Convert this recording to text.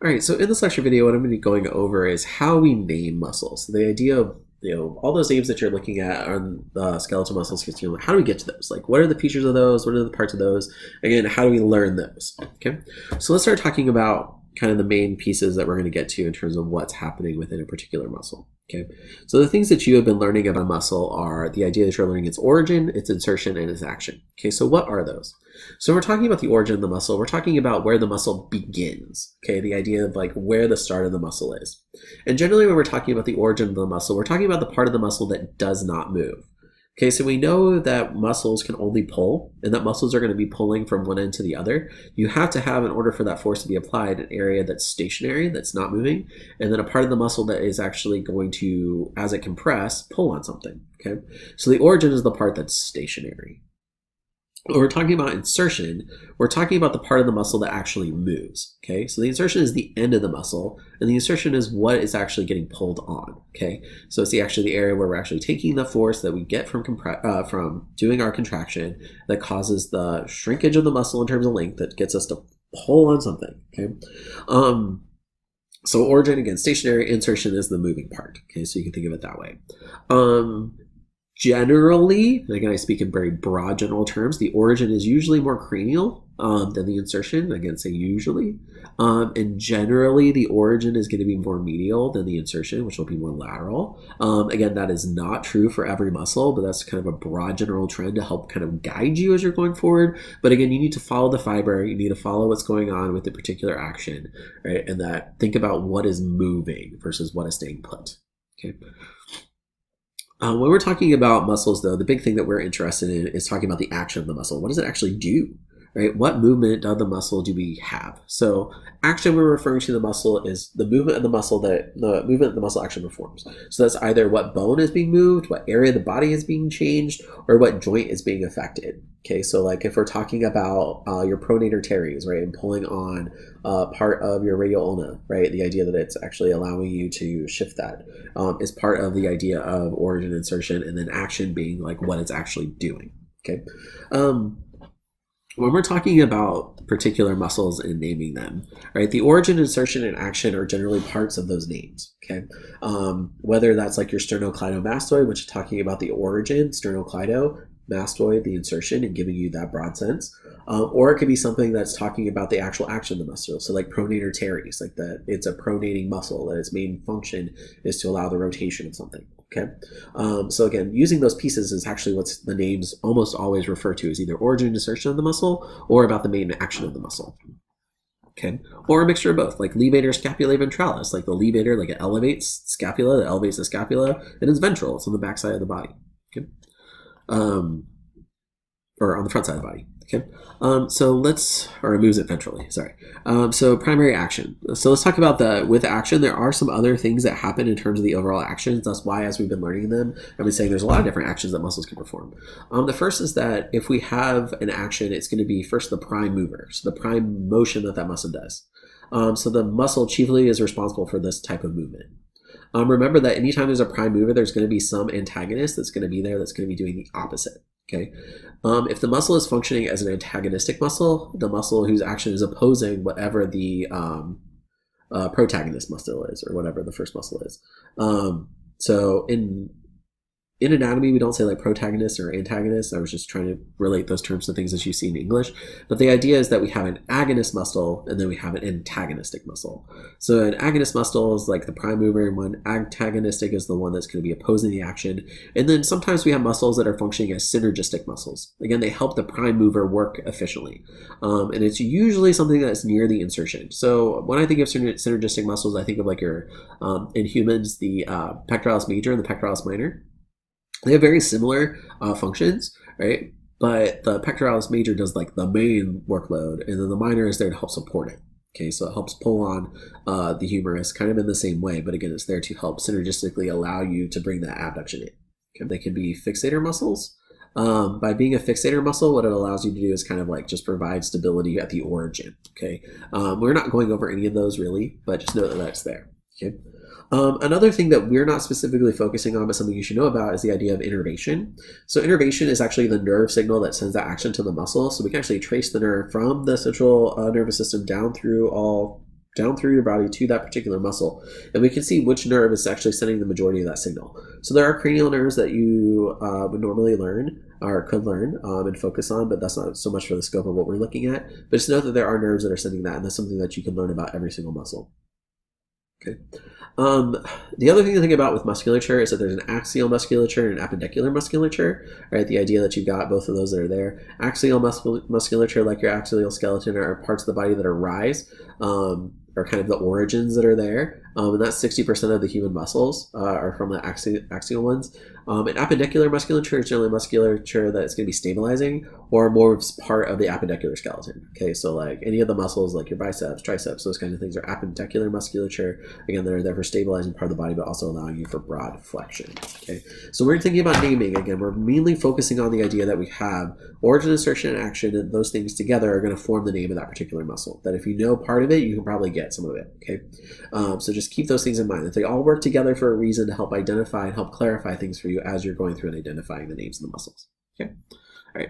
All right, so in this lecture video, what I'm going to be going over is how we name muscles. So the idea of all those names that you're looking at on the skeletal muscles, how do we get to those? Like, what are the features of those? What are the parts of those? Again, how do we learn those? Okay, so let's start talking about kind of the main pieces that we're going to get to in terms of what's happening within a particular muscle. Okay, so the things that you have been learning about a muscle are the idea that you're learning its origin, its insertion, and its action. Okay, so what are those? So we're talking about the origin of the muscle. We're talking about where the muscle begins. Okay, the idea of like where the start of the muscle is. And generally when we're talking about the origin of the muscle, we're talking about the part of the muscle that does not move. Okay, so we know that muscles can only pull, and that muscles are going to be pulling from one end to the other. You have to have, in order for that force to be applied, an area that's stationary, that's not moving, and then a part of the muscle that is actually going to, as it compress, pull on something. Okay, so the origin is the part that's stationary. When we're talking about insertion, we're talking about the part of the muscle that actually moves. Okay, so the insertion is the end of the muscle, and the insertion is what is actually getting pulled on. Okay, so it's actually the area where we're actually taking the force that we get from doing our contraction that causes the shrinkage of the muscle in terms of length that gets us to pull on something. Okay, so origin, again, stationary, insertion is the moving part. Okay, so you can think of it that way. Generally, and again, I speak in very broad general terms, the origin is usually more cranial than the insertion. Again, say usually. And generally, the origin is going to be more medial than the insertion, which will be more lateral. Again, that is not true for every muscle, but that's kind of a broad general trend to help kind of guide you as you're going forward. But again, you need to follow the fiber. You need to follow what's going on with the particular action, right? And that think about what is moving versus what is staying put. Okay. When we're talking about muscles, though, the big thing that we're interested in is talking about the action of the muscle. What does it actually do? Right? What movement of the muscle do we have? So action we're referring to the muscle is the movement of the muscle actually performs. So that's either what bone is being moved, what area of the body is being changed, or what joint is being affected. Okay, so like if we're talking about your pronator teres, right, and pulling on part of your radial ulna, right, the idea that it's actually allowing you to shift that is part of the idea of origin, insertion, and then action being like what it's actually doing. Okay. When we're talking about particular muscles and naming them, right, the origin, insertion, and action are generally parts of those names, okay? Whether that's like your sternocleidomastoid, which is talking about the origin, sternocleidomastoid, the insertion, and giving you that broad sense, or it could be something that's talking about the actual action of the muscle, so like pronator teres, like that it's a pronating muscle, that its main function is to allow the rotation of something. Okay, so again, using those pieces is actually what the names almost always refer to as either origin, insertion of the muscle or about the main action of the muscle. Okay, or a mixture of both, like levator scapulae ventralis, like the levator, like it elevates scapula, that elevates the scapula, and it's ventral, it's on the back side of the body. Okay, or on the front side of the body. Okay, or it moves it ventrally, sorry. So primary action. So let's talk about with action, there are some other things that happen in terms of the overall actions. That's why, as we've been learning them, I've been saying there's a lot of different actions that muscles can perform. The first is that if we have an action, it's going to be first the prime mover, so the prime motion that muscle does. So the muscle chiefly is responsible for this type of movement. Remember that anytime there's a prime mover, there's going to be some antagonist that's going to be there that's going to be doing the opposite. Okay, if the muscle is functioning as an antagonistic muscle, the muscle whose action is opposing whatever the protagonist muscle is, or whatever the first muscle is. So in anatomy, we don't say like protagonist or antagonist. I was just trying to relate those terms to things that you see in English. But the idea is that we have an agonist muscle and then we have an antagonistic muscle. So an agonist muscle is like the prime mover, and one antagonistic is the one that's going to be opposing the action. And then sometimes we have muscles that are functioning as synergistic muscles. Again, they help the prime mover work efficiently. And it's usually something that's near the insertion. So when I think of synergistic muscles, I think of like in humans, the pectoralis major and the pectoralis minor. They have very similar functions, right? But the pectoralis major does like the main workload, and then the minor is there to help support it. Okay, so it helps pull on the humerus kind of in the same way, but again, it's there to help synergistically allow you to bring that abduction in. Okay, they can be fixator muscles. By being a fixator muscle, what it allows you to do is kind of like just provide stability at the origin. Okay, we're not going over any of those really, but just know that that's there. Okay. Another thing that we're not specifically focusing on, but something you should know about, is the idea of innervation. So innervation is actually the nerve signal that sends that action to the muscle. So we can actually trace the nerve from the central nervous system down through all down through your body to that particular muscle, and we can see which nerve is actually sending the majority of that signal. So there are cranial nerves that you would normally learn or could learn and focus on, but that's not so much for the scope of what we're looking at. But just know that there are nerves that are sending that, and that's something that you can learn about every single muscle. Okay. The other thing to think about with musculature is that there's an axial musculature and an appendicular musculature, right? The idea that you've got both of those that are there. Axial musculature, like your axial skeleton, are parts of the body that are rise, or kind of the origins that are there. And that's 60% of the human muscles are from the axial ones. And appendicular musculature is generally musculature that's going to be stabilizing or more part of the appendicular skeleton. Okay, so like any of the muscles like your biceps, triceps, those kinds of things are appendicular musculature. Again, they're there for stabilizing part of the body, but also allowing you for broad flexion. Okay, so we're thinking about naming. Again, we're mainly focusing on the idea that we have origin, insertion, and action, and those things together are going to form the name of that particular muscle. That if you know part of it, you can probably get some of it. Okay, so just keep those things in mind, that they all work together for a reason to help identify and help clarify things for you as you're going through and identifying the names of the muscles. Okay, all right.